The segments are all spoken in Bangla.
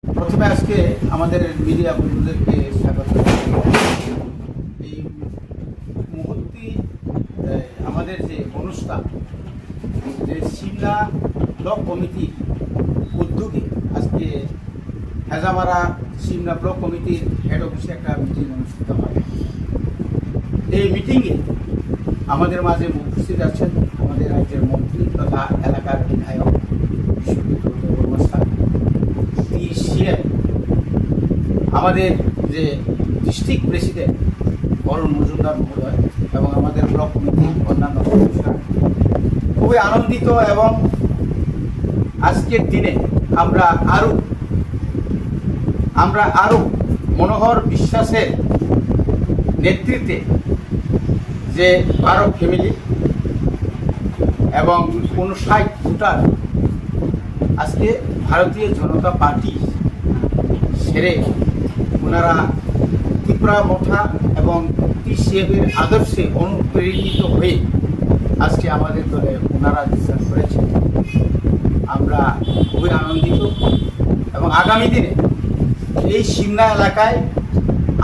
প্রথমে আজকে আমাদের মিডিয়া বন্ধুদেরকে স্বাগত। এই মুহূর্তে আমাদের যে অনুষ্ঠান, যে সিমলা ব্লক কমিটির উদ্যোগে আজকে হেজামারা সিমলা ব্লক কমিটির হেড অফিসে একটা মিটিং অনুষ্ঠিত হয়। এই মিটিংয়ে আমাদের মাঝে উপস্থিত আছেন আমাদের রাজ্যের মন্ত্রী তথা এলাকার বিধায়ক আমাদের যে ডিস্ট্রিক্ট প্রেসিডেন্ট অরুণ মজুমদার মহোদয় এবং আমাদের ব্লক কমিটির অন্যান্য সদস্যরা খুবই আনন্দিত। এবং আজকের দিনে আমরা আরও মনোহর বিশ্বাসের নেতৃত্বে যে 12 ফ্যামিলি এবং 59 ভোটার আজকে ভারতীয় জনতা পার্টি ছেড়ে ওনারা ত্রিপুরা মঠা এবং টিসিএফের আদর্শে অনুপ্রেরিত হয়ে আজকে আমাদের দলে ওনারা যোগদান করেছেন। আমরা খুবই আনন্দিত এবং আগামী দিনে এই সিমলা এলাকায়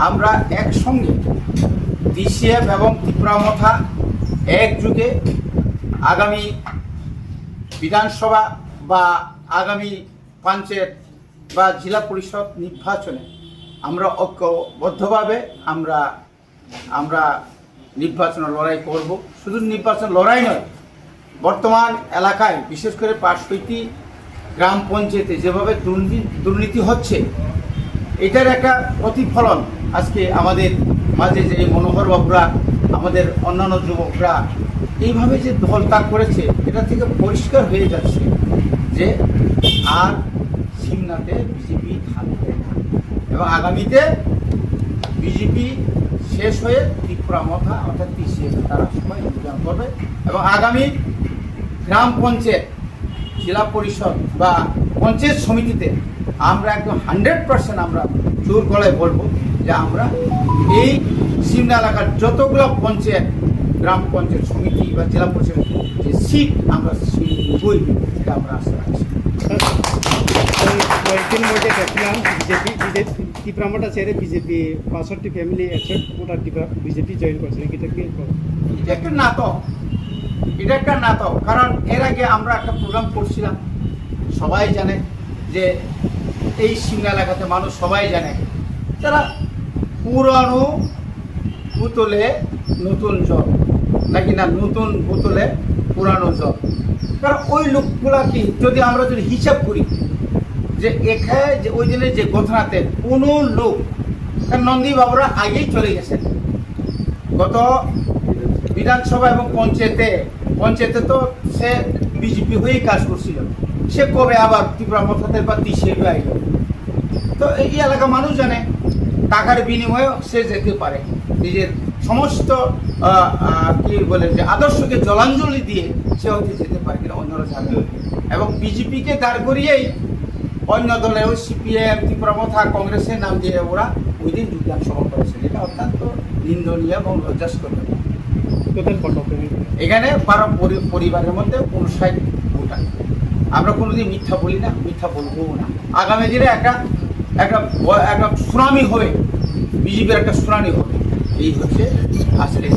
আমরা একসঙ্গে টিসিএফ এবং ত্রিপুরা মঠা একযুগে আগামী বিধানসভা বা আগামী পঞ্চায়েত বা জেলা পরিষদ নির্বাচনে আমরা ঐক্যবদ্ধভাবে আমরা নির্বাচন লড়াই করব। শুধু নির্বাচন লড়াই নয়, বর্তমান এলাকায় বিশেষ করে 65টি গ্রাম পঞ্চায়েতে যেভাবে দুর্নীতি হচ্ছে, এটার একটা প্রতিফলন আজকে আমাদের মাঝে যে মনোহর বাবুরা, আমাদের অন্যান্য যুবকরা এইভাবে যে দল ত্যাগ করেছে, এটা থেকে পরিষ্কার হয়ে যাচ্ছে যে আর সিমলাতে বিজেপি থাকবে না এবং আগামীতে বিজেপি শেষ হয়ে ত্রিপুরা মঠা অর্থাৎ টিসিএফ তারা সবাই যোগদান করবে এবং আগামী গ্রাম পঞ্চায়েত, জেলা পরিষদ বা পঞ্চায়েত সমিতিতে আমরা একদম 100% আমরা জোর গলায় বলবো যে আমরা এই সিমলা এলাকার যতগুলো পঞ্চায়েত, গ্রাম পঞ্চায়েত সমিতি বা জেলা পরিষদ যে সিট আমরা বই এটা আমরা আশা রাখছি। কয়েকদিন মধ্যে দেখলাম বিজেপি ত্রিপুরামঠা ছেড়ে BJP 65 family 61 voter BJP join করছে। এটা একটা নাটক। কারণ এর আগে আমরা একটা প্রোগ্রাম করছিলাম, সবাই জানে যে এই সিমলা এলাকাতে মানুষ সবাই জানে যারা পুরানো বোতলে নতুন জল নাকি না নতুন বোতলে পুরানো জল। কারণ ওই লোকগুলা কি যদি আমরা হিসাব করি যে এখানে যে ওই দিনের যে ঘটনাতে কোনো লোক নন্দী বাবুরা আগেই চলে গেছেন। গত বিধানসভা এবং পঞ্চায়েতে তো সে বিজেপি হয়েই কাজ করছিল, সে কবে আবার ত্রিপুরা মঠাতে বা টিসিএফে আইল। তো এই এলাকা মানুষ জানে টাকার বিনিময়ে সে যেতে পারে, নিজের সমস্ত কি বলে যে আদর্শকে জলাঞ্জলি দিয়ে সে হয়তো যেতে পারে কিনা অন্যরা জানে। এবং বিজেপিকে দাঁড় করিয়েই অন্য দলে ওই সিপিএম, ত্রিপুরা মঠা, কংগ্রেসের নাম দিয়ে ওরা ওই দিন যোগদান সভা করেছে, এটা অত্যন্ত নিন্দনীয় এবং লজ্জাস্কর। এখানে 12 পরিবারের মধ্যে 59 ভোটার। আমরা কোনোদিন মিথ্যা বলি না, মিথ্যা বলবো না। আগামী দিনে একটা সুনামি হবে, বিজেপির একটা সুনামি হবে। এই হচ্ছে আসলে